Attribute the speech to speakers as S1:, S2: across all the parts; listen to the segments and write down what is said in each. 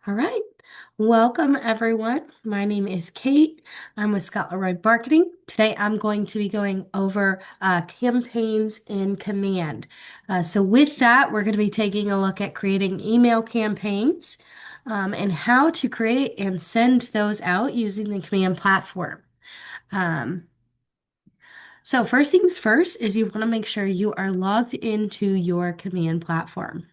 S1: All right. Welcome, everyone. My name is Kate. I'm with Scott Leroy Marketing. Today, I'm going to be going over campaigns in Command. With that, we're going to be taking a look at creating email campaigns and how to create and send those out using the Command platform. Um, First things first is you want to make sure you are logged into your Command platform.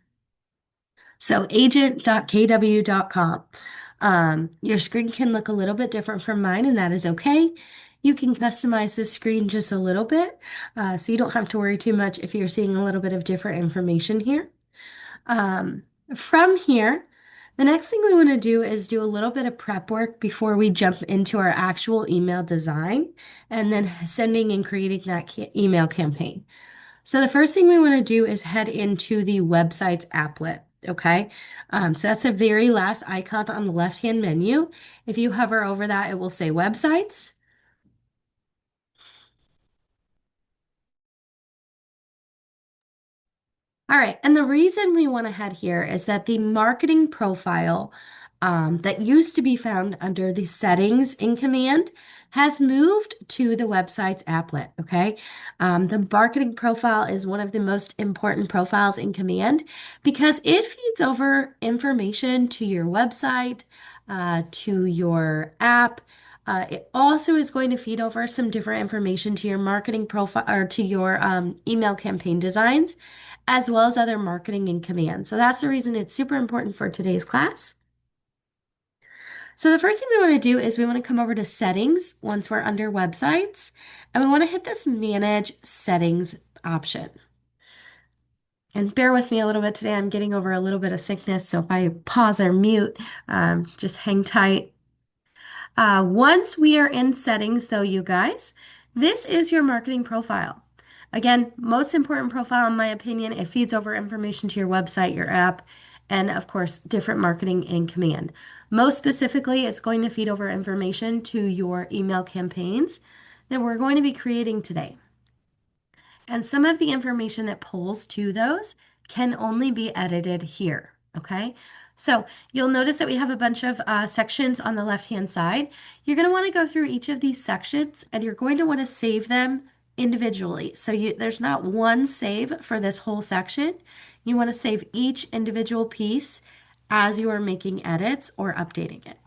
S1: So agent.kw.com. Your screen can look a little bit different from mine, and that is okay. You can customize this screen just a little bit, so you don't have to worry too much if you're seeing a little bit of different information here. Um, from here, the next thing we want to do is do a little bit of prep work before we jump into our actual email design and then sending and creating that email campaign. So the first thing we want to do is head into the website's applet. Okay. So that's the very last icon on the left-hand menu. If you hover over that, it will say websites. All right, and the reason we want to head here is that the marketing profile that used to be found under the settings in Command has moved to the website's applet, okay? The marketing profile is one of the most important profiles in Command because it feeds over information to your website, to your app. It also is going to feed over some different information to your marketing profile or to your email campaign designs as well as other marketing and commands. So that's the reason it's super important for today's class. So the first thing we want to do is we want to come over to settings once we're under websites, and we want to hit this manage settings option. And bear with me a little bit today. I'm getting over a little bit of sickness, so if I pause or mute, just hang tight. Once we are in settings, though, you guys, this is your marketing profile. Again, most important profile, in my opinion, it feeds over information to your website, your app, and of course, different marketing in Command. Most specifically, it's going to feed over information to your email campaigns that we're going to be creating today. And some of the information that pulls to those can only be edited here, okay? So you'll notice that we have a bunch of sections on the left-hand side. You're going to want to go through each of these sections and you're going to want to save them individually. So there's not one save for this whole section. You want to save each individual piece as you are making edits or updating it.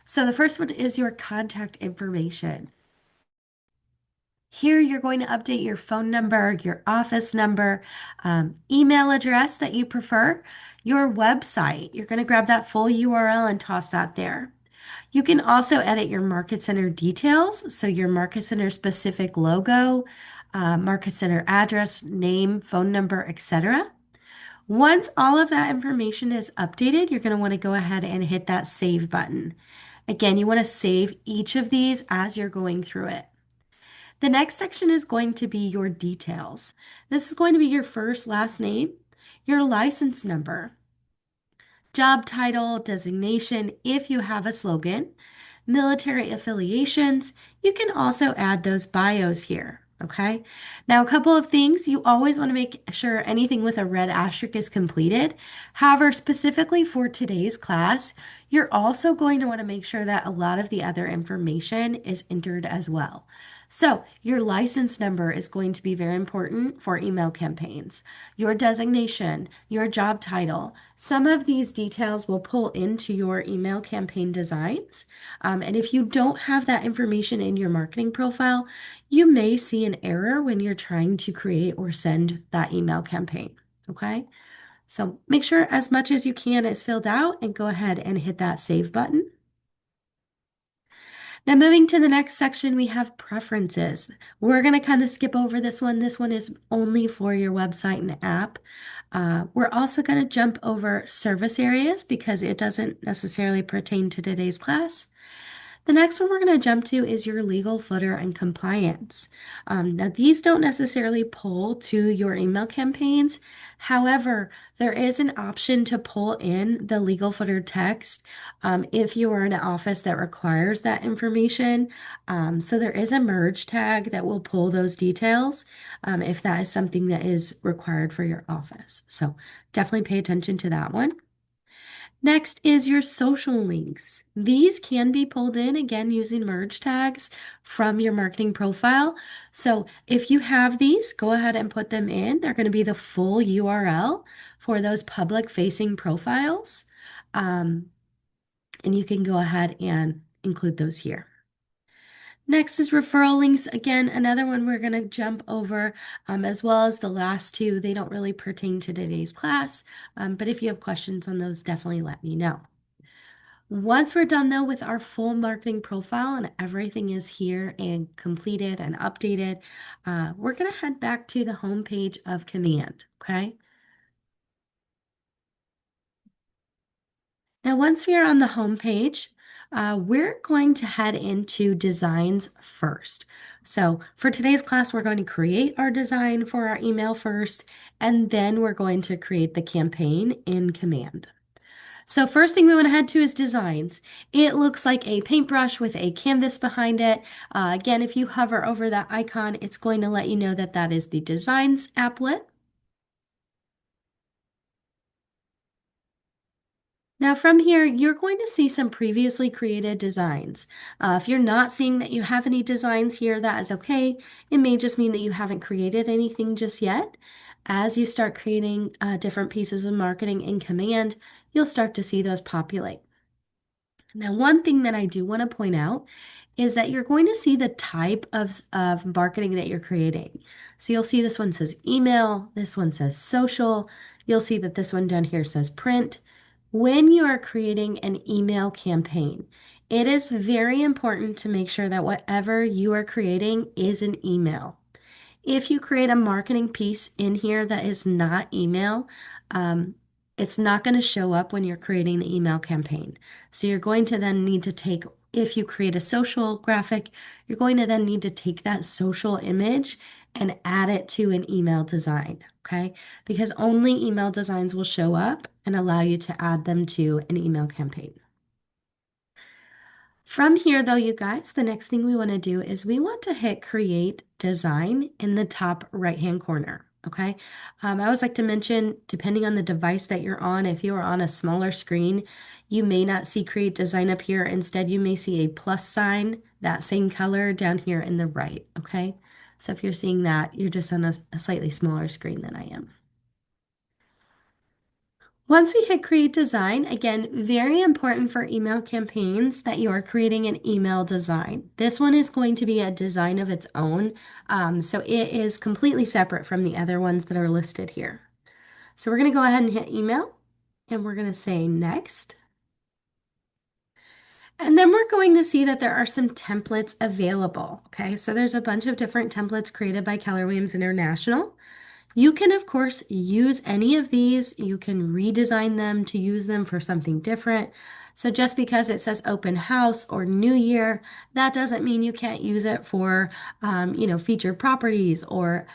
S1: So the first one is your contact information. Here, you're going to update your phone number, your office number, email address that you prefer, your website. You're going to grab that full URL and toss that there. You can also edit your Market Center details, so your Market Center specific logo, Market Center address, name, phone number, etc. Once all of that information is updated, you're going to want to go ahead and hit that save button. Again, you want to save each of these as you're going through it. The next section is going to be your details. This is going to be your first, last name, your license number, job title, designation, if you have a slogan, military affiliations. You can also add those bios here. Okay. Now, a couple of things. You always want to make sure anything with a red asterisk is completed. However, specifically for today's class, you're also going to want to make sure that a lot of the other information is entered as well. So your license number is going to be very important for email campaigns. Your designation, your job title, some of these details will pull into your email campaign designs. And if you don't have that information in your marketing profile, you may see an error when you're trying to create or send that email campaign. Okay. So make sure as much as you can is filled out and go ahead and hit that save button. Now, moving to the next section, we have preferences. We're going to kind of skip over this one. This one is only for your website and app. We're also going to jump over service areas because it doesn't necessarily pertain to today's class. The next one we're going to jump to is your legal footer and compliance. Now, these don't necessarily pull to your email campaigns. However, there is an option to pull in the legal footer text if you are in an office that requires that information. So there is a merge tag that will pull those details if that is something that is required for your office. So definitely pay attention to that one. Next is your social links. These can be pulled in again using merge tags from your marketing profile. So if you have these, go ahead and put them in. They're going to be the full URL for those public facing profiles. Um, and you can go ahead and include those here. Next is referral links. Again, another one we're going to jump over, as well as the last two. They don't really pertain to today's class, but if you have questions on those, definitely let me know. Once we're done though with our full marketing profile and everything is here and completed and updated, we're going to head back to the home page of Command, okay? Now, once we are on the home page, we're going to head into designs first. So for today's class, we're going to create our design for our email first, and then we're going to create the campaign in Command. So first thing we want to head to is designs. It looks like a paintbrush with a canvas behind it. Again, if you hover over that icon, it's going to let you know that that is the designs applet. Now from here, you're going to see some previously created designs. If you're not seeing that you have any designs here, that is okay. It may just mean that you haven't created anything just yet. As you start creating different pieces of marketing in Command, you'll start to see those populate. Now, one thing that I do want to point out is that you're going to see the type of marketing that you're creating. So you'll see this one says email, this one says social. You'll see that this one down here says print. When you are creating an email campaign, it is very important to make sure that whatever you are creating is an email. If you create a marketing piece in here that is not email, it's not going to show up when you're creating the email campaign. So you're going to then need to take, if you create a social graphic, you're going to then need to take that social image and add it to an email design, okay? Because only email designs will show up and allow you to add them to an email campaign. From here, though, you guys, the next thing we want to do is we want to hit Create Design in the top right-hand corner, okay? I always like to mention, depending on the device that you're on, if you are on a smaller screen, you may not see Create Design up here. Instead, you may see a plus sign, that same color down here in the right, okay? So if you're seeing that, you're just on a slightly smaller screen than I am. Once we hit create design, again, very important for email campaigns that you are creating an email design. This one is going to be a design of its own. So it is completely separate from the other ones that are listed here. So we're going to go ahead and hit email and we're going to say next. And then we're going to see that there are some templates available. Okay, so there's a bunch of different templates created by Keller Williams International. You can, of course, use any of these. You can redesign them to use them for something different. So just because it says open house or new year, that doesn't mean you can't use it for, featured properties or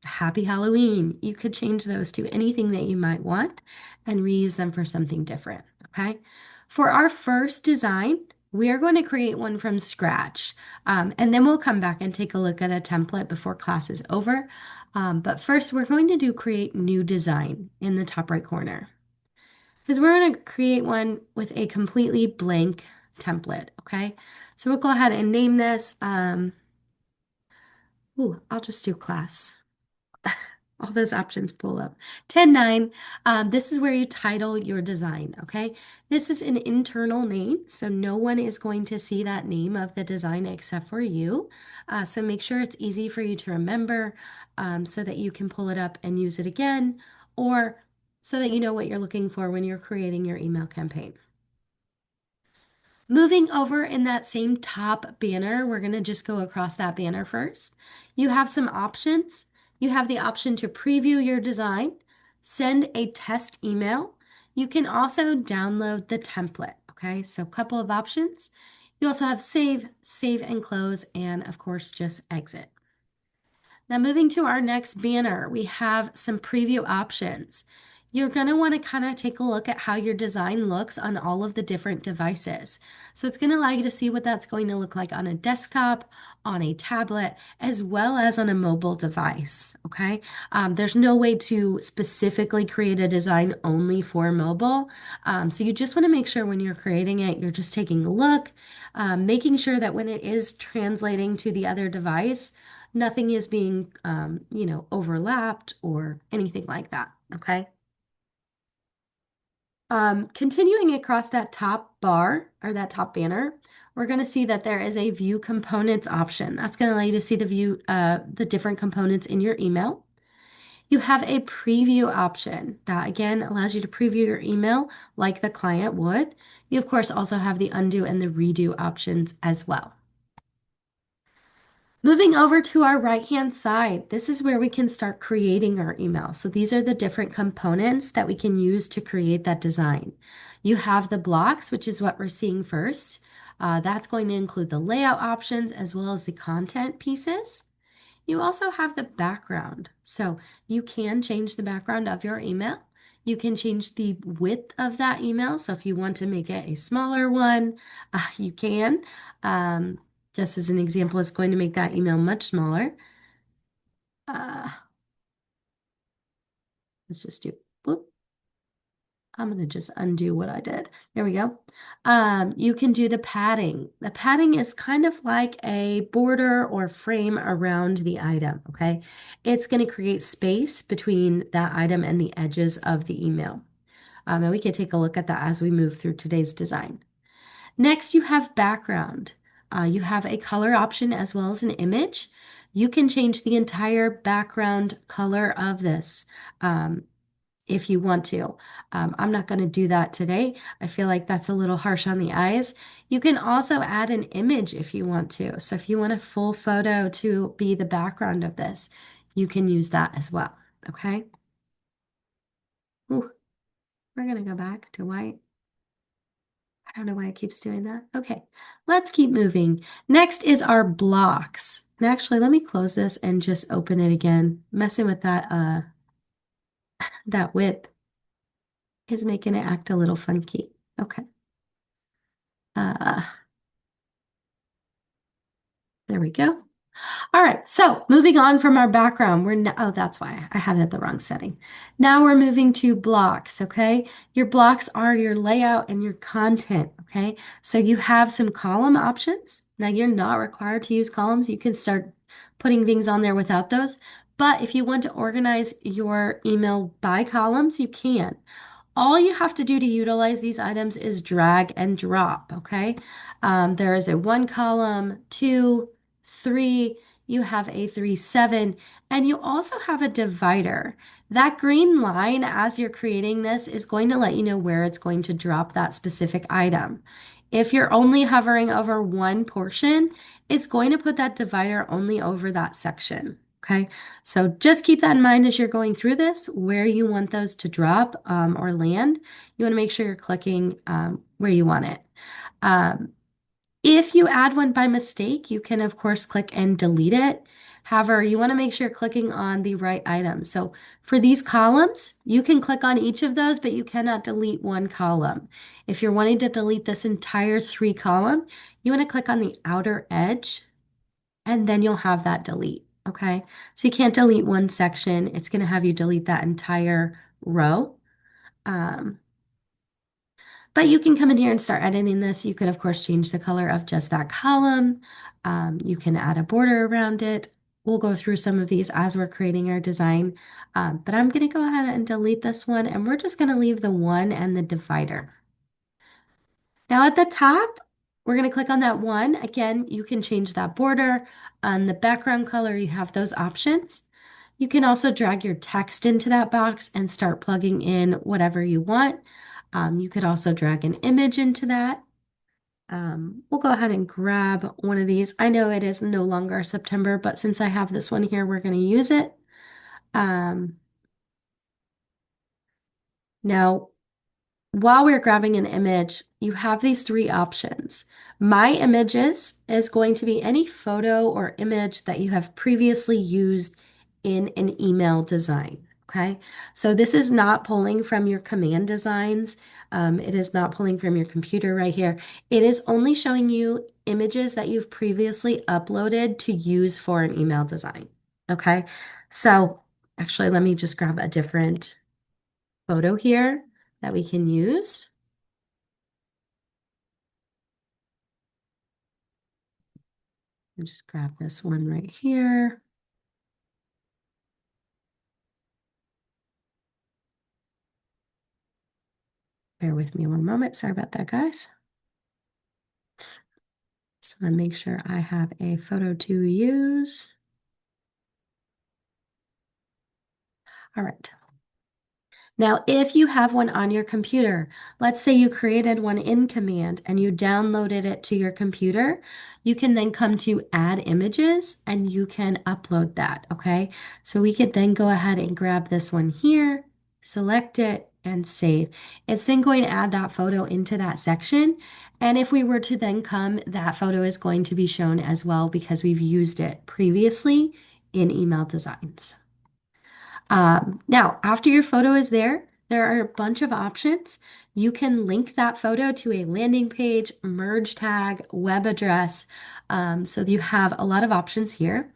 S1: happy Halloween. You could change those to anything that you might want and reuse them for something different, okay? For our first design, we are going to create one from scratch, and then we'll come back and take a look at a template before class is over. But first, we're going to do create new design in the top right corner because we're going to create one with a completely blank template, okay? So we'll go ahead and name this. I'll just do class. All those options pull up. 10.9, this is where you title your design, okay? This is an internal name, so no one is going to see that name of the design except for you. So make sure it's easy for you to remember so that you can pull it up and use it again, or so that you know what you're looking for when you're creating your email campaign. Moving over in that same top banner, we're going to just go across that banner first. You have some options. You have the option to preview your design, send a test email. You can also download the template, okay? So a couple of options. You also have save, save and close, and of course, just exit. Now moving to our next banner, we have some preview options. you're going to want to kind of take a look at how your design looks on all of the different devices. So it's going to allow you to see what that's going to look like on a desktop, on a tablet, as well as on a mobile device. Okay. There's no way to specifically create a design only for mobile. So you just want to make sure when you're creating it, you're just taking a look, making sure that when it is translating to the other device, nothing is being, overlapped or anything like that. Okay. Continuing across that top bar or that top banner, we're going to see that there is a view components option. That's going to allow you to see the different components in your email. You have a preview option that again allows you to preview your email like the client would. You of course also have the undo and the redo options as well. Moving over to our right-hand side, this is where we can start creating our email. So these are the different components that we can use to create that design. You have the blocks, which is what we're seeing first. That's going to include the layout options as well as the content pieces. You also have the background. So you can change the background of your email. You can change the width of that email. So if you want to make it a smaller one, you can. Just as an example, it's going to make that email much smaller. Uh, let's just do, whoop. I'm going to just undo what I did. There we go. You can do the padding. The padding is kind of like a border or frame around the item, okay? It's going to create space between that item and the edges of the email. And we can take a look at that as we move through today's design. Next, you have background. You have a color option as well as an image. You can change the entire background color of this. If you want to. I'm not going to do that today. I feel like that's a little harsh on the eyes. You can also add an image if you want to. So if you want a full photo to be the background of this, you can use that as well. Okay. Ooh, we're going to go back to white. I don't know why it keeps doing that. Okay, let's keep moving. Next is our blocks. And actually, let me close this and just open it again. Messing with that width is making it act a little funky. Okay. Uh, there we go. All right, so moving on from our background, oh, that's why I had it at the wrong setting. Now we're moving to blocks, okay? Your blocks are your layout and your content, okay? So you have some column options. Now you're not required to use columns. You can start putting things on there without those. But if you want to organize your email by columns, you can. All you have to do to utilize these items is drag and drop, okay? There is a 1 column, 2, 3, you have a 3, 7, and you also have a divider. That green line as you're creating this is going to let you know where it's going to drop that specific item. If you're only hovering over one portion, it's going to put that divider only over that section. Okay, so just keep that in mind as you're going through this, where you want those to drop or land. You want to make sure you're clicking where you want it. If you add one by mistake, you can of course click and delete it. However, you want to make sure you're clicking on the right item. So for these columns, you can click on each of those, but you cannot delete one column. If you're wanting to delete this entire 3 column, you want to click on the outer edge and then you'll have that delete. Okay, so you can't delete one section. It's going to have you delete that entire row. But you can come in here and start editing this. You can, of course, change the color of just that column. You can add a border around it. We'll go through some of these as we're creating our design. But I'm going to go ahead and delete this one, and we're just going to leave the 1 and the divider. Now at the top, we're going to click on that 1. Again, you can change that border. On the background color, you have those options. You can also drag your text into that box and start plugging in whatever you want. You could also drag an image into that. We'll go ahead and grab one of these. I know it is no longer September, but since I have this one here, we're going to use it. Now, while we're grabbing an image, you have these 3 options. My Images is going to be any photo or image that you have previously used in an email design. Okay, so this is not pulling from your command designs. It is not pulling from your computer right here. It is only showing you images that you've previously uploaded to use for an email design. Okay, so actually, let me just grab a different photo here that we can use. And just grab this one right here. Bear with me one moment. Sorry about that, guys. Just want to make sure I have a photo to use. All right. Now, if you have one on your computer, let's say you created one in Command and you downloaded it to your computer, you can then come to Add Images and you can upload that, okay? So we could then go ahead and grab this one here, select it, and save. It's then going to add that photo into that section. And if we were to then come, that photo is going to be shown as well because we've used it previously in email designs. Now, after your photo is there, there are a bunch of options. You can link that photo to a landing page, merge tag, web address. So you have a lot of options here.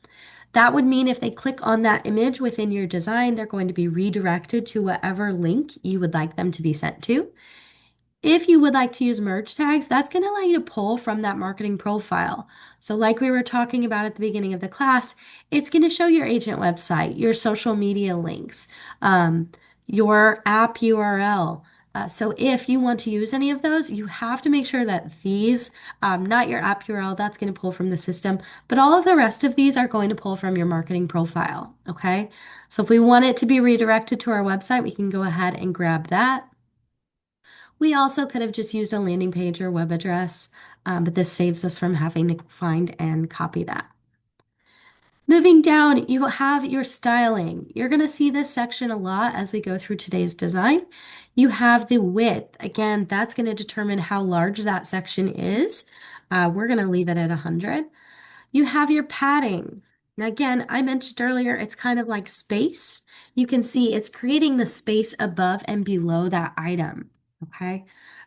S1: That would mean if they click on that image within your design, they're going to be redirected to whatever link you would like them to be sent to. If you would like to use merge tags, that's going to allow you to pull from that marketing profile. So like we were talking about at the beginning of the class, it's going to show your agent website, your social media links, um, your app URL. So if you want to use any of those, you have to make sure that these, not your app URL, that's going to pull from the system, but all of the rest of these are going to pull from your marketing profile. Okay. So if we want it to be redirected to our website, we can go ahead and grab that. We also could have just used a landing page or web address, but this saves us from having to find and copy that. Moving down, you have your styling. You're going to see this section a lot as we go through today's design. You have the width. Again, that's going to determine how large that section is. We're going to leave it at 100. You have your padding. Now, again, I mentioned earlier, it's kind of like space. You can see it's creating the space above and below that item. Okay.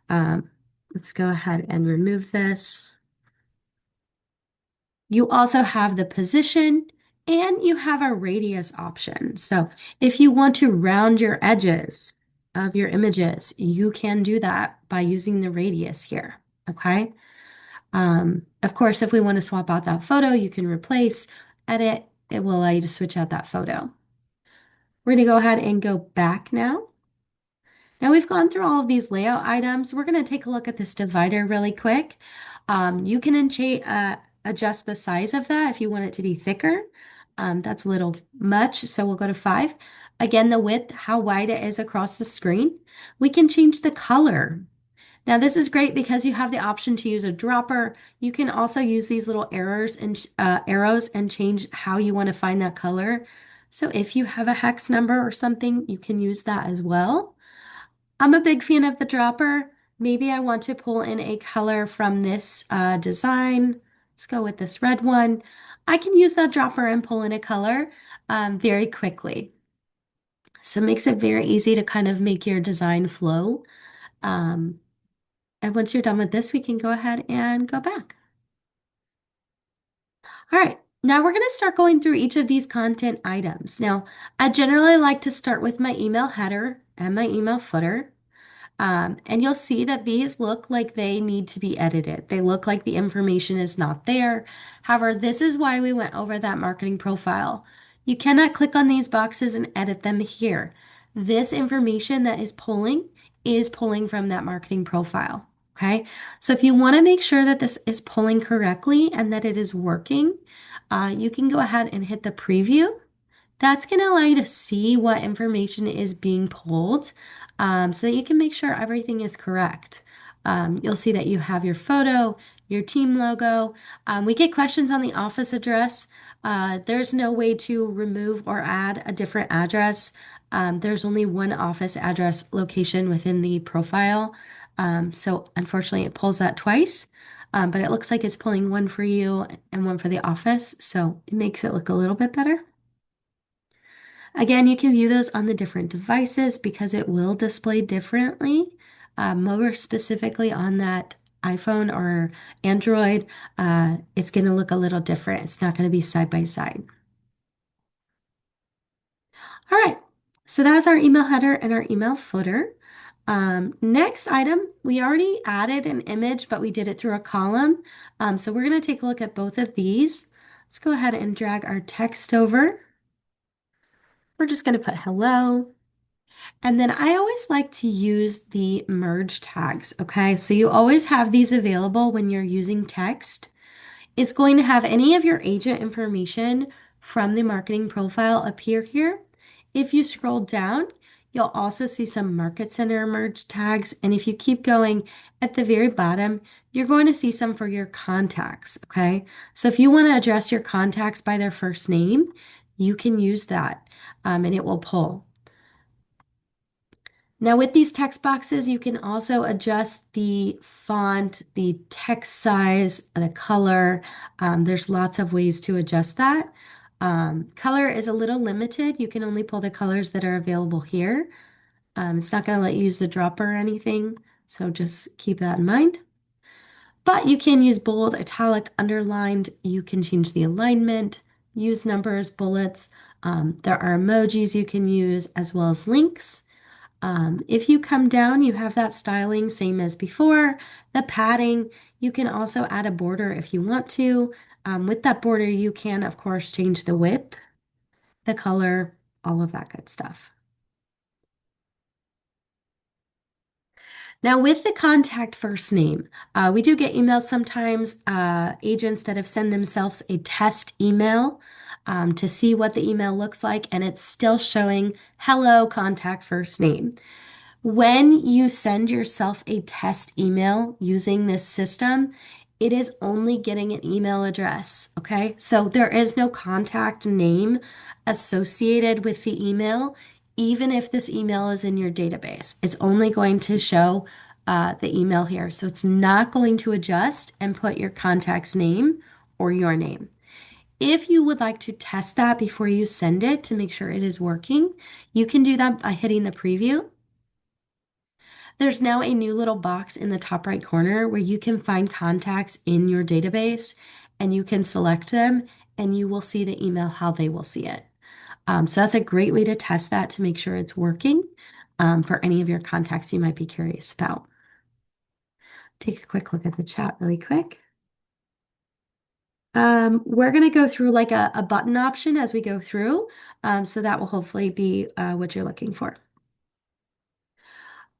S1: Um, let's go ahead and remove this. You also have the position and you have a radius option. So if you want to round your edges of your images, you can do that by using the radius here. Okay. Of course, if we want to swap out that photo, you can replace, edit. It will allow you to switch out that photo. We're going to go ahead and go back now. Now we've gone through all of these layout items. We're going to take a look at this divider really quick. You can adjust the size of that if you want it to be thicker. That's a little much, so we'll go to 5. Again, the width, how wide it is across the screen. We can change the color. Now this is great because you have the option to use a dropper. You can also use these little arrows and change how you want to find that color. So if you have a hex number or something, you can use that as well. I'm a big fan of the dropper. Maybe I want to pull in a color from this design. Let's go with this red one. I can use that dropper and pull in a color very quickly. So it makes it very easy to kind of make your design flow. Um, and once you're done with this, we can go ahead and go back. All right, now we're going to start going through each of these content items. Now, I generally like to start with my email header and my email footer. And you'll see that these look like they need to be edited. They look like the information is not there. However, this is why we went over that marketing profile. You cannot click on these boxes and edit them here. This information that is pulling from that marketing profile. Okay, so if you want to make sure that this is pulling correctly and that it is working, you can go ahead and hit the preview. That's going to allow you to see what information is being pulled so that you can make sure everything is correct. You'll see that you have your photo, your team logo. We get questions on the office address. There's no way to remove or add a different address. There's only one office address location within the profile. So unfortunately, it pulls that twice. But it looks like it's pulling one for you and one for the office. So it makes it look a little bit better. Again, you can view those on the different devices because it will display differently. More specifically on that iPhone or Android, it's going to look a little different. It's not going to be side by side. All right, so that's our email header and our email footer. Next item, we already added an image, but we did it through a column. So we're going to take a look at both of these. Let's go ahead and drag our text over. We're just going to put hello. And then I always like to use the merge tags, okay? So you always have these available when you're using text. It's going to have any of your agent information from the marketing profile appear here. If you scroll down, you'll also see some Market Center merge tags. And if you keep going at the very bottom, you're going to see some for your contacts, okay? So if you want to address your contacts by their first name, you can use that and it will pull. Now with these text boxes, you can also adjust the font, the text size, the color. There's lots of ways to adjust that. Color is a little limited. You can only pull the colors that are available here. It's not going to let you use the dropper or anything, so just keep that in mind. But you can use bold, italic, underlined. You can change the alignment, use numbers, bullets. There are emojis you can use as well as links. If you come down, you have that styling, same as before. The padding, you can also add a border if you want to. With that border, you can, of course, change the width, the color, all of that good stuff. Now, with the contact first name, we do get emails sometimes, agents that have sent themselves a test email to see what the email looks like, and it's still showing hello, contact first name. When you send yourself a test email using this system, it is only getting an email address, okay? So there is no contact name associated with the email, even if this email is in your database. It's only going to show the email here. So it's not going to adjust and put your contact's name or your name. If you would like to test that before you send it to make sure it is working, you can do that by hitting the preview. There's now a new little box in the top right corner where you can find contacts in your database and you can select them and you will see the email how they will see it. So that's a great way to test that to make sure it's working for any of your contacts you might be curious about. Take a quick look at the chat really quick. We're going to go through like a button option as we go through. So that will hopefully be what you're looking for.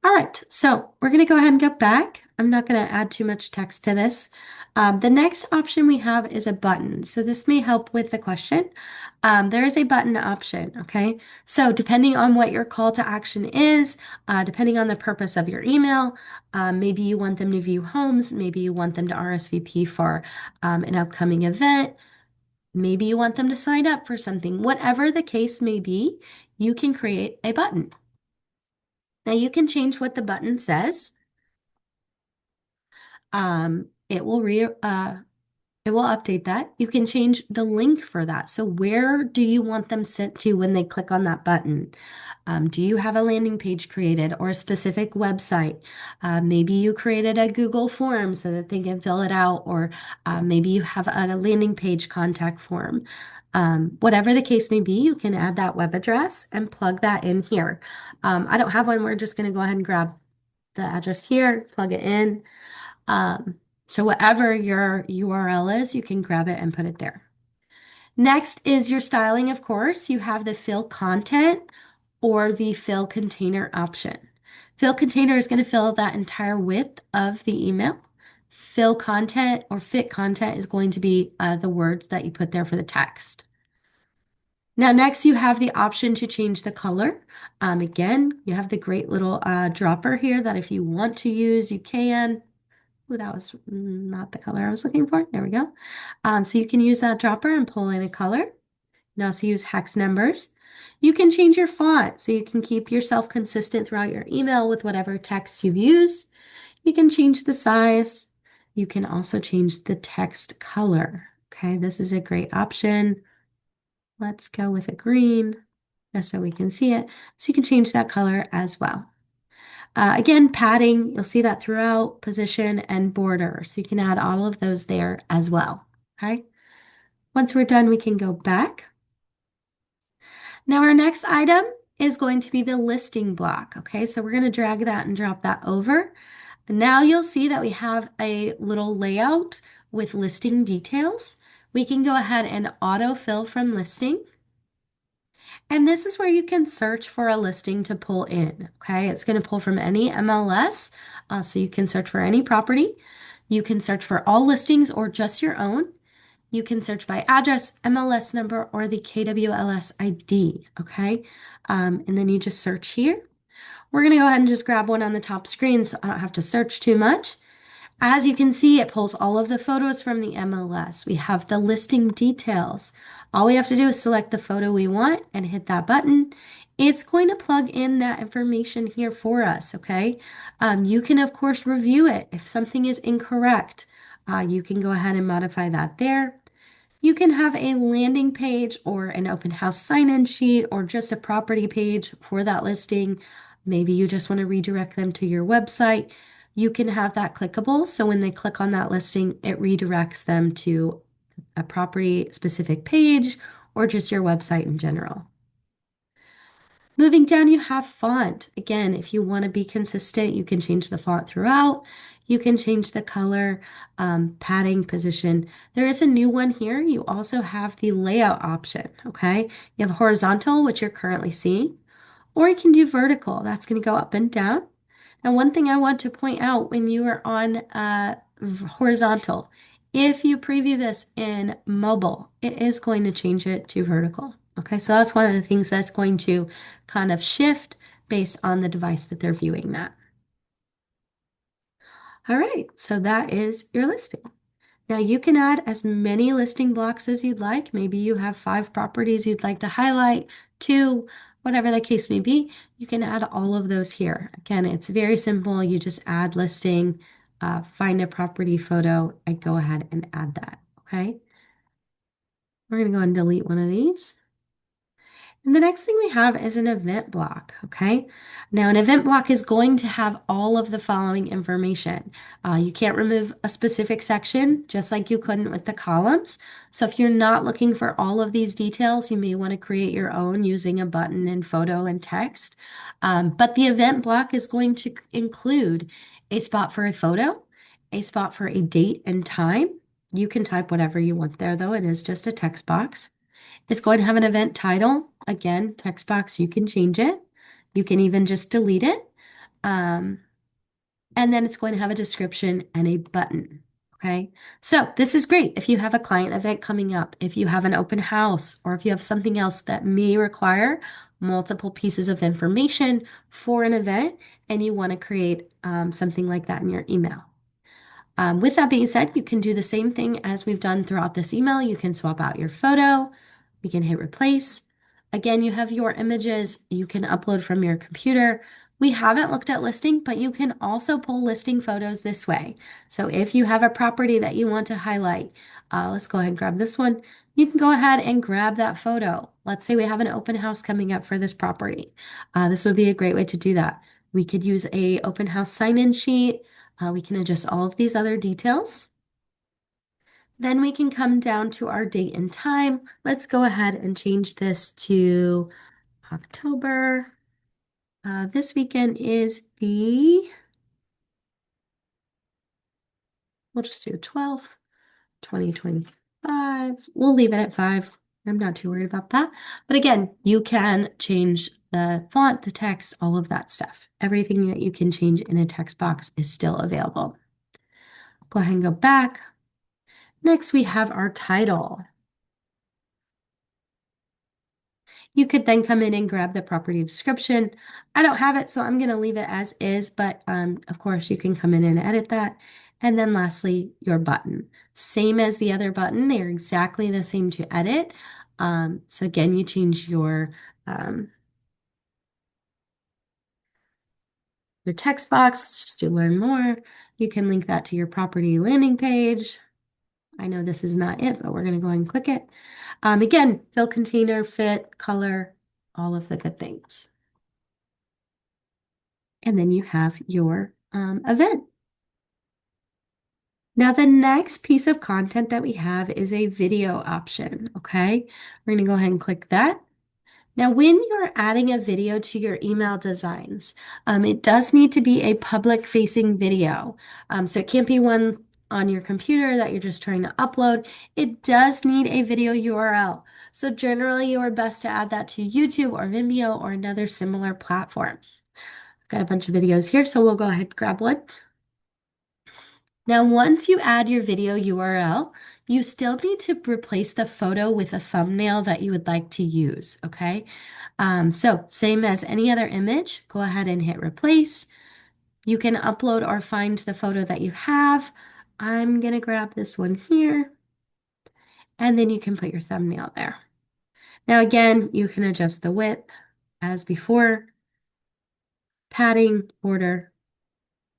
S1: All right, so we're going to go ahead and go back. I'm not going to add too much text to this. The next option we have is a button. So this may help with the question. There is a button option, okay? So depending on what your call to action is, depending on the purpose of your email, maybe you want them to view homes, maybe you want them to RSVP for an upcoming event, maybe you want them to sign up for something. Whatever the case may be, you can create a button. Now you can change what the button says. It will update that. You can change the link for that. So where do you want them sent to when they click on that button? Do you have a landing page created or a specific website? Maybe you created a Google form so that they can fill it out, or maybe you have a landing page contact form. Whatever the case may be, you can add that web address and plug that in here. I don't have one. We're just going to go ahead and grab the address here, plug it in. So whatever your URL is, you can grab it and put it there. Next is your styling, of course. You have the fill content or the fill container option. Fill container is going to fill that entire width of the email. Fill content or fit content is going to be the words that you put there for the text. Now, next you have the option to change the color. Again, you have the great little dropper here that if you want to use, you can. Ooh, that was not the color I was looking for. There we go. So you can use that dropper and pull in a color. You can also use hex numbers. You can change your font so you can keep yourself consistent throughout your email with whatever text you've used. You can change the size. You can also change the text color. Okay, this is a great option. Let's go with a green. just so we can see it. So you can change that color as well. Again, padding, you'll see that throughout, position and border. So you can add all of those there as well. Okay. Once we're done, we can go back. Now our next item is going to be the listing block. Okay, so we're going to drag that and drop that over. Now you'll see that we have a little layout with listing details. We can go ahead and autofill from listing. And this is where you can search for a listing to pull in. Okay, it's going to pull from any MLS. So you can search for any property. You can search for all listings or just your own. You can search by address, MLS number, or the KWLS ID. Okay, and then you just search here. We're going to go ahead and just grab one on the top screen so I don't have to search too much. As you can see, it pulls all of the photos from the MLS. We have the listing details. All we have to do is select the photo we want and hit that button. It's going to plug in that information here for us, okay? You can, of course, review it. If something is incorrect, you can go ahead and modify that there. You can have a landing page or an open house sign-in sheet or just a property page for that listing. Maybe you just want to redirect them to your website. You can have that clickable. So when they click on that listing, it redirects them to a property specific page or just your website in general. Moving down, you have font. Again, if you want to be consistent, you can change the font throughout. You can change the color, padding, position. There is a new one here. You also have the layout option, okay? You have horizontal, which you're currently seeing, or you can do vertical. That's going to go up and down. Now, one thing I want to point out when you are on horizontal, if you preview this in mobile, it is going to change it to vertical. Okay, so that's one of the things that's going to kind of shift based on the device that they're viewing that. All right, so that is your listing. Now you can add as many listing blocks as you'd like. Maybe you have 5 properties you'd like to highlight, 2, whatever the case may be. You can add all of those here. Again, it's very simple. You just add listing, find a property photo, and go ahead and add that, okay? We're going to go and delete one of these. And the next thing we have is an event block, okay? Now, an event block is going to have all of the following information. You can't remove a specific section, just like you couldn't with the columns. So if you're not looking for all of these details, you may want to create your own using a button and photo and text. But the event block is going to include a spot for a photo, a spot for a date and time. You can type whatever you want there, though. It is just a text box. It's going to have an event title. Again, text box, you can change it. You can even just delete it. And then it's going to have a description and a button. Okay, so this is great if you have a client event coming up, if you have an open house, or if you have something else that may require multiple pieces of information for an event and you want to create something like that in your email. With that being said, you can do the same thing as we've done throughout this email. You can swap out your photo. We can hit replace. Again, you have your images you can upload from your computer. We haven't looked at listing, but you can also pull listing photos this way. So if you have a property that you want to highlight, let's go ahead and grab this one. You can go ahead and grab that photo. Let's say we have an open house coming up for this property. This would be a great way to do that. We could use a open house sign-in sheet. We can adjust all of these other details. Then we can come down to our date and time. Let's go ahead and change this to October. This weekend is we'll just do 12th, 2025. We'll leave it at 5. I'm not too worried about that. But again, you can change the font, the text, all of that stuff. Everything that you can change in a text box is still available. Go ahead and go back. Next, we have our title. You could then come in and grab the property description. I don't have it, so I'm going to leave it as is, but of course you can come in and edit that. And then lastly, your button. Same as the other button, they are exactly the same to edit. So again, you change your text box. Let's just do learn more. You can link that to your property landing page. I know this is not it, but we're going to go ahead and click it. Again, fill container, fit, color, all of the good things. And then you have your event. Now, the next piece of content that we have is a video option, okay? We're going to go ahead and click that. Now, when you're adding a video to your email designs, it does need to be a public-facing video. So it can't be one on your computer that you're just trying to upload. It does need a video URL. So generally, you are best to add that to YouTube or Vimeo or another similar platform. I've got a bunch of videos here, so we'll go ahead and grab one. Now, once you add your video URL, you still need to replace the photo with a thumbnail that you would like to use, okay? So same as any other image, go ahead and hit replace. You can upload or find the photo that you have. I'm gonna grab this one here, and then you can put your thumbnail there. Now again, you can adjust the width as before, padding, border,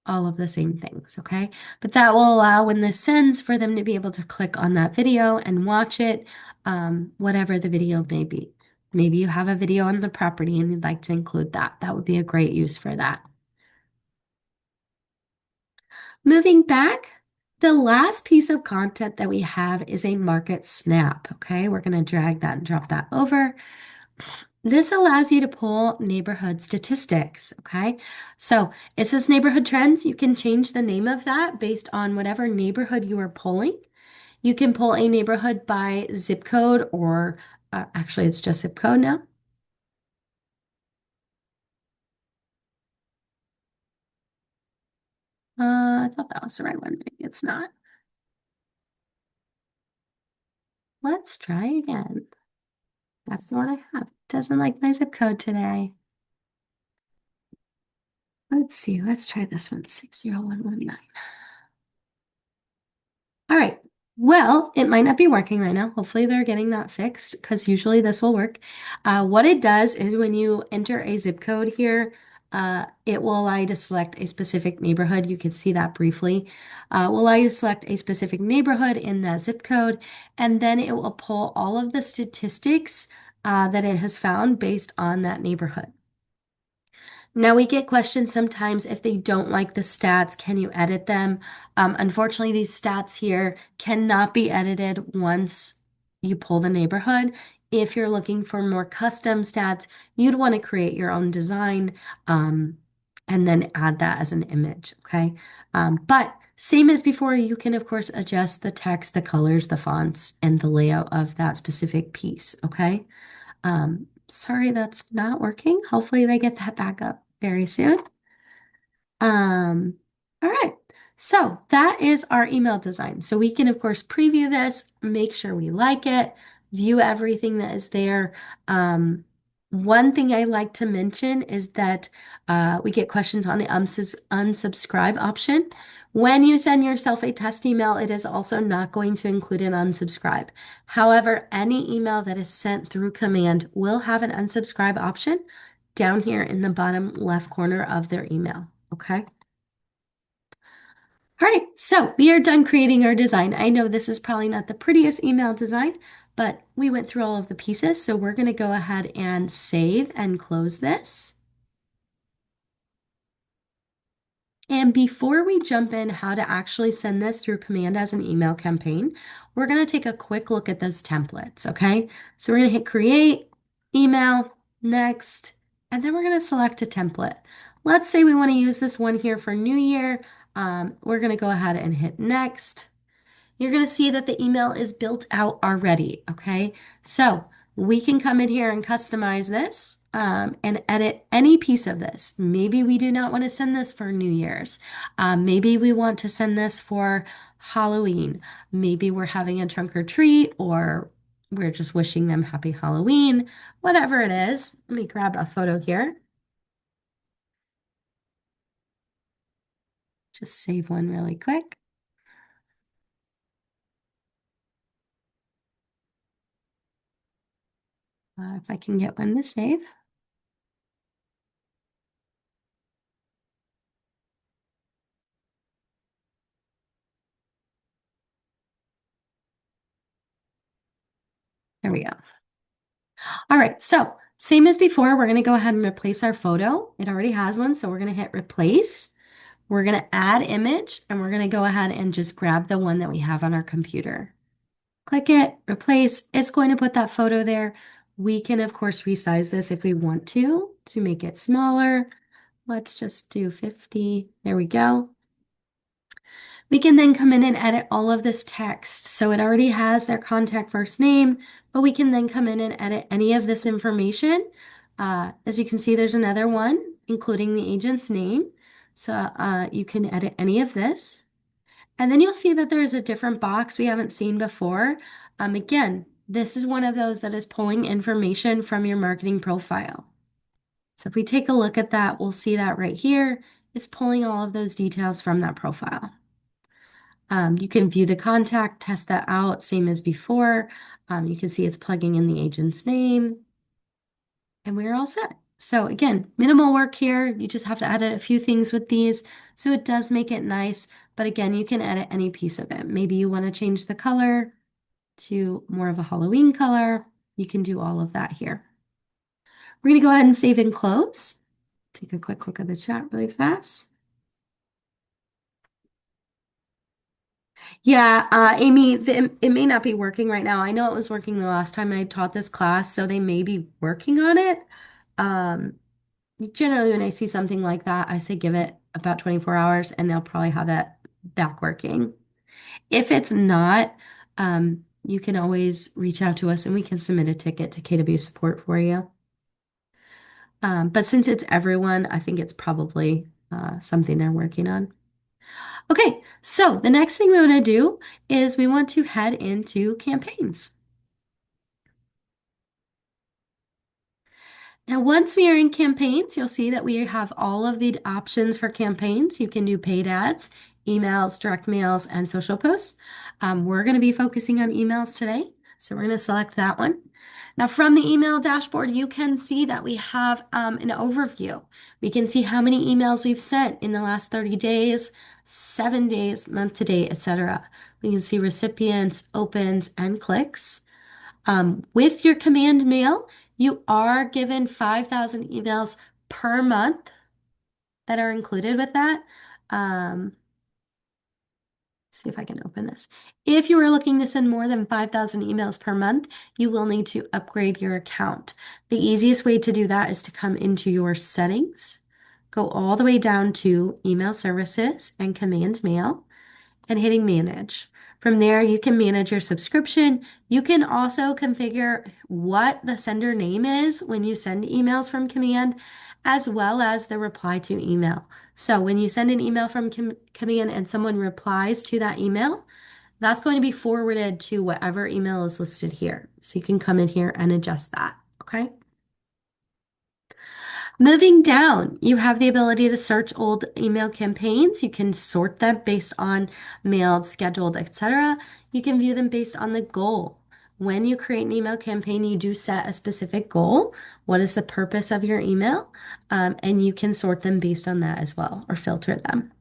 S1: all of the same things, okay? But that will allow when this sends for them to be able to click on that video and watch it, whatever the video may be. Maybe you have a video on the property and you'd like to include that. That would be a great use for that. Moving back, the last piece of content that we have is a market snap, okay? We're gonna drag that and drop that over. This allows you to pull neighborhood statistics, okay? So it says neighborhood trends. You can change the name of that based on whatever neighborhood you are pulling. You can pull a neighborhood by zip code or actually it's just zip code now. I thought that was the right one. Maybe it's not. Let's try again. That's the one I have. Doesn't like my zip code today. Let's see. Let's try this one. 60119. All right. Well, it might not be working right now. Hopefully they're getting that fixed because usually this will work. What it does is when you enter a zip code here, it will allow you to select a specific neighborhood. You can see that briefly. Will allow you to select a specific neighborhood in that zip code, and then it will pull all of the statistics that it has found based on that neighborhood. Now we get questions sometimes if they don't like the stats, can you edit them? Unfortunately, these stats here cannot be edited once you pull the neighborhood. If you're looking for more custom stats, you'd want to create your own design and then add that as an image, okay? But same as before, you can of course adjust the text, the colors, the fonts, and the layout of that specific piece, okay? Sorry, that's not working. Hopefully they get that back up very soon. All right. So that is our email design. So we can, of course, preview this, make sure we like it, view everything that is there. One thing I like to mention is that we get questions on the unsubscribe option. When you send yourself a test email, it is also not going to include an unsubscribe. However, any email that is sent through command will have an unsubscribe option down here in the bottom left corner of their email, okay? All right, so we are done creating our design. I know this is probably not the prettiest email design, but we went through all of the pieces, so we're going to go ahead and save and close this. And before we jump in how to actually send this through command as an email campaign, we're going to take a quick look at those templates, okay? So we're going to hit create, email, next, and then we're going to select a template. Let's say we want to use this one here for New Year. We're going to go ahead and hit next. You're going to see that the email is built out already, okay? So we can come in here and customize this and edit any piece of this. Maybe we do not want to send this for New Year's. Maybe we want to send this for Halloween. Maybe we're having a trunk or treat or we're just wishing them happy Halloween, whatever it is. Let me grab a photo here. Just save one really quick. If I can get one to save. There we go. All right, so Same as before, we're going to go ahead and replace our photo. It already has one, so we're going to hit replace. We're going to add image, and we're going to go ahead and just grab the one that we have on our computer. Click it, replace. It's going to put that photo there. We can, of course, resize this if we want to make it smaller. Let's just do 50. There we go. We can then come in and edit all of this text. So it already has their contact first name, but we can then come in and edit any of this information. As you can see, there's another one, including the agent's name. So you can edit any of this. And then you'll see that there is a different box we haven't seen before. Again, this is one of those that is pulling information from your marketing profile. So if we take a look at that, we'll see that right here. It's pulling all of those details from that profile. You can view the contact, test that out, same as before. You can see it's plugging in the agent's name, and we're all set. So again, minimal work here. You just have to edit a few things with these. So it does make it nice, but again, you can edit any piece of it. Maybe you want to change the color to more of a Halloween color. You can do all of that here. We're going to go ahead and save and close. Take a quick look at the chat really fast. Yeah, Amy, it may not be working right now. I know it was working the last time I taught this class, so they may be working on it. Um, Generally, when I see something like that, I say give it about 24 hours and they'll probably have it back working. If it's not, you can always reach out to us and we can submit a ticket to KW support for you. But since it's everyone, I think it's probably something they're working on. Okay, so the next thing we want to do is we want to head into campaigns. Now, once we are in campaigns, you'll see that we have all of the options for campaigns. You can do paid ads, emails, direct mails, and social posts. We're going to be focusing on emails today, so we're going to select that one. Now, from the email dashboard, you can see that we have an overview. We can see how many emails we've sent in the last 30 days, 7 days, month to date, etc. We can see recipients, opens, and clicks. With your command mail, you are given 5,000 emails per month that are included with that. See if I can open this. If you are looking to send more than 5,000 emails per month, you will need to upgrade your account. The easiest way to do that is to come into your settings, go all the way down to email services and command mail, and hitting manage. From there, you can manage your subscription. You can also configure what the sender name is when you send emails from command, as well as the reply to email. So when you send an email from command and someone replies to that email, that's going to be forwarded to whatever email is listed here. So you can come in here and adjust that, okay? Moving down, you have the ability to search old email campaigns. You can sort them based on mailed, scheduled, etc. You can view them based on the goal. When you create an email campaign, you do set a specific goal. What is the purpose of your email? And you can sort them based on that as well, or filter them.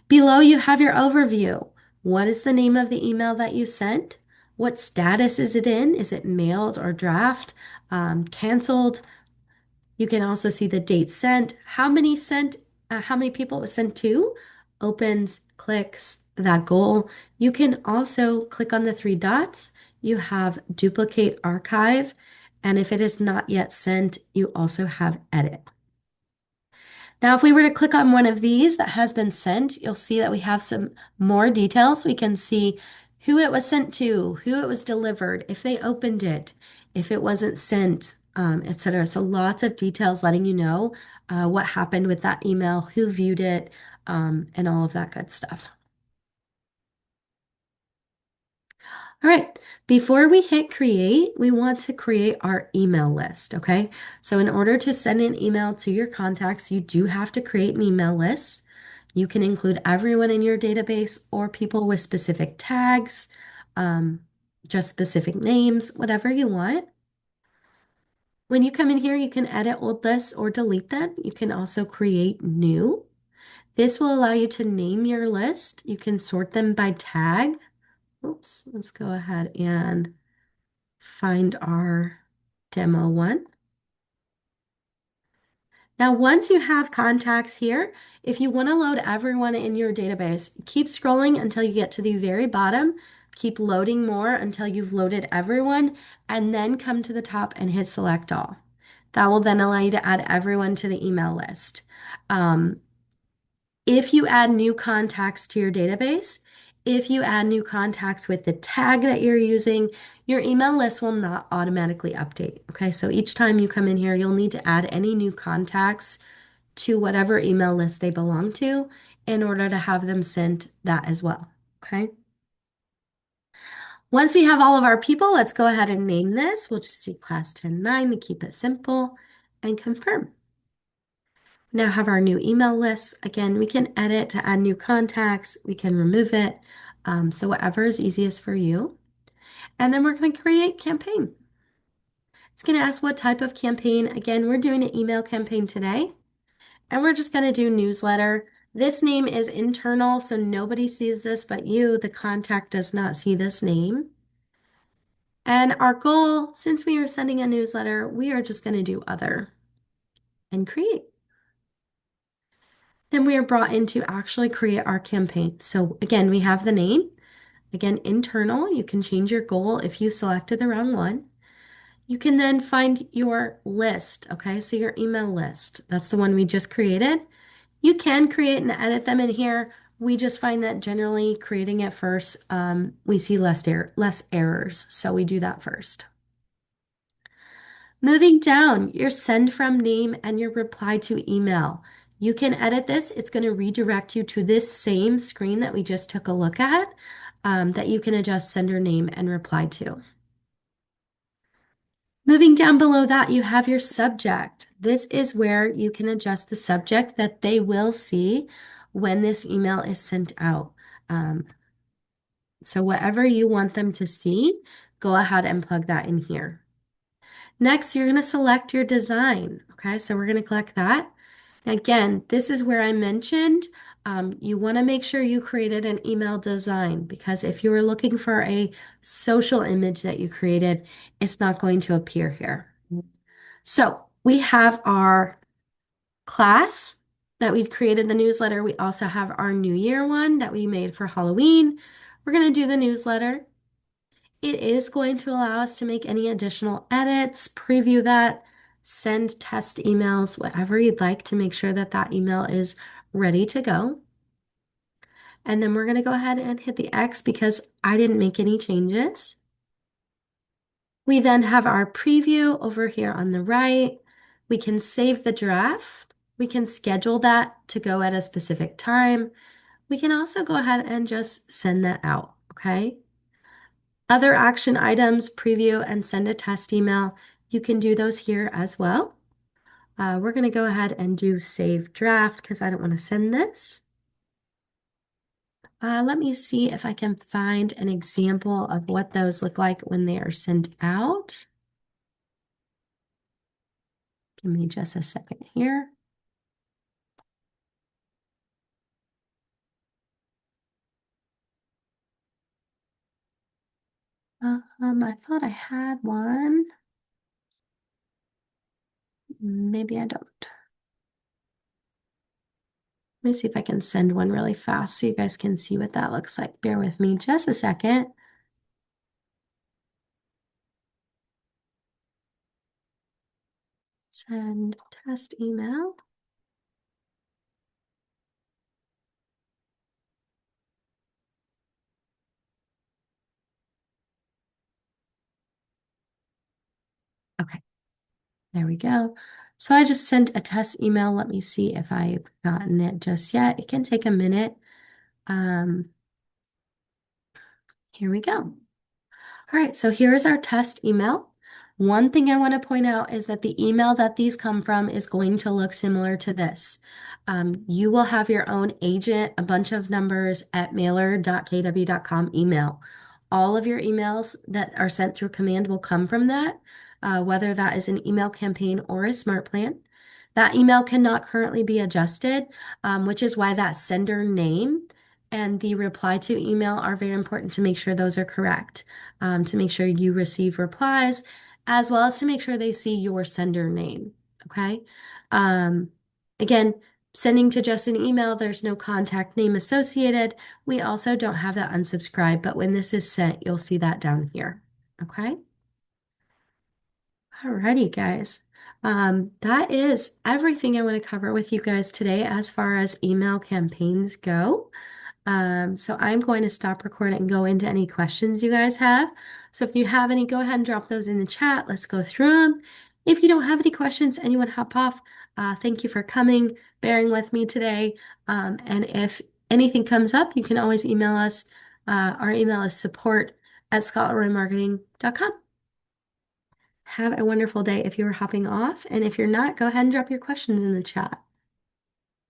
S1: Below, you have your overview. What is the name of the email that you sent? What status is it in? Is it mailed or draft? Canceled? You can also see the date sent, how many people it was sent to, opens, clicks, that goal. You can also click on the three dots. You have duplicate archive, and if it is not yet sent, you also have edit. Now, if we were to click on one of these that has been sent, you'll see that we have some more details. We can see who it was sent to, who it was delivered, if they opened it, if it wasn't sent, etc. So lots of details letting you know what happened with that email, who viewed it, and all of that good stuff. All right, before we hit create, we want to create our email list, okay? So in order to send an email to your contacts, you do have to create an email list. You can include everyone in your database or people with specific tags, just specific names, whatever you want. When you come in here, you can edit old lists or delete them. You can also create new. This will allow you to name your list. You can sort them by tag. Oops, let's go ahead and find our demo one. Now, once you have contacts here, if you want to load everyone in your database, keep scrolling until you get to the very bottom. Keep loading more until you've loaded everyone, and then come to the top and hit select all. That will then allow you to add everyone to the email list. Um, if you add new contacts to your database, if you add new contacts with the tag that you're using, your email list will not automatically update. Okay, so each time you come in here, you'll need to add any new contacts to whatever email list they belong to in order to have them sent that as well. Okay. Once we have all of our people, let's go ahead and name this. We'll just do class 10-9 to keep it simple and confirm. Now have our new email list. Again, we can edit to add new contacts. We can remove it. So whatever is easiest for you. And then we're going to create campaign. It's going to ask what type of campaign. Again, we're doing an email campaign today. And we're just going to do newsletter. This name is internal, so nobody sees this but you. The contact does not see this name. And our goal, since we are sending a newsletter, we are just going to do other and create. Then we are brought in to actually create our campaign. So again, we have the name. Again, internal, you can change your goal if you selected the wrong one. You can then find your list, okay? So your email list, that's the one we just created. You can create and edit them in here. We just find that generally creating it first, we see less errors. So we do that first. Moving down, your send from name and your reply to email. You can edit this. It's going to redirect you to this same screen that we just took a look at, that you can adjust sender name and reply to. Moving down below that, you have your subject. This is where you can adjust the subject that they will see when this email is sent out. So whatever you want them to see, go ahead and plug that in here. Next, you're going to select your design. Okay, so we're going to click that. Again, this is where I mentioned you want to make sure you created an email design, because if you were looking for a social image that you created, it's not going to appear here. So we have our class that we created the newsletter. We also have our New Year one that we made for Halloween. We're going to do the newsletter. It is going to allow us to make any additional edits, preview that, send test emails, whatever you'd like to make sure that that email is ready to go. And then we're going to go ahead and hit the X because I didn't make any changes. We then have our preview over here on the right. We can save the draft. We can schedule that to go at a specific time. We can also go ahead and just send that out, okay? Other action items, preview and send a test email. You can do those here as well. We're going to go ahead and do save draft because I don't want to send this. Let me see if I can find an example of what those look like when they are sent out. Give me just a second here. I thought I had one. Maybe I don't. Let me see if I can send one really fast so you guys can see what that looks like. Bear with me just a second. Send test email. Okay, there we go. So I just sent a test email. Let me see if I've gotten it just yet. It can take a minute. Here we go. All right, so here is our test email. One thing I want to point out is that the email that these come from is going to look similar to this. You will have your own agent, a bunch of numbers at mailer.kw.com email. All of your emails that are sent through command will come from that, whether that is an email campaign or a smart plan. That email cannot currently be adjusted, which is why that sender name and the reply to email are very important to make sure those are correct, to make sure you receive replies, as well as to make sure they see your sender name. Okay. Um, again, sending to just an email, there's no contact name associated. We also don't have that unsubscribe, but when this is sent, you'll see that down here. Okay. Alrighty, guys. That is everything I want to cover with you guys today as far as email campaigns go. So I'm going to stop recording and go into any questions you guys have. So if you have any, go ahead and drop those in the chat. Let's go through them. If you don't have any questions and you want to hop off, thank you for coming, bearing with me today. And if anything comes up, you can always email us. Our email is support@scotlandmarketing.com. Have a wonderful day if you are hopping off. And if you're not, go ahead and drop your questions in the chat.